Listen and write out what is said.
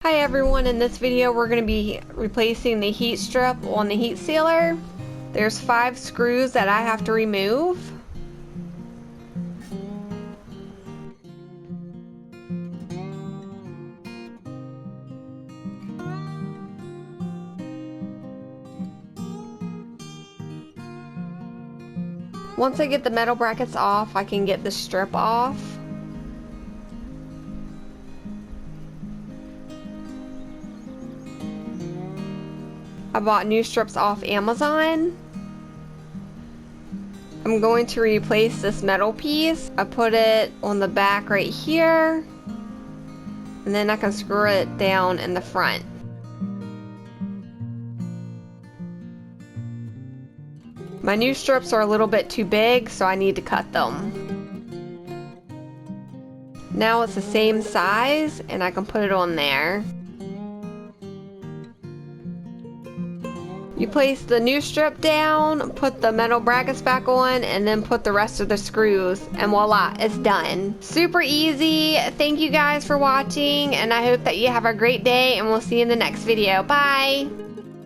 Hi everyone, in this video we're going to be replacing the heat strip on the heat sealer. There's 5 screws that I have to remove. Once I get the metal brackets off, I can get the strip off. I bought new strips off Amazon. I'm going to replace this metal piece. I put it on the back right here, and then I can screw it down in the front. My new strips are a little bit too big, so I need to cut them. Now it's the same size, and I can put it on there. You place the new strip down, put the metal brackets back on, and then put the rest of the screws, and voila, it's done. Super easy. Thank you guys for watching, and I hope that you have a great day, and we'll see you in the next video. Bye!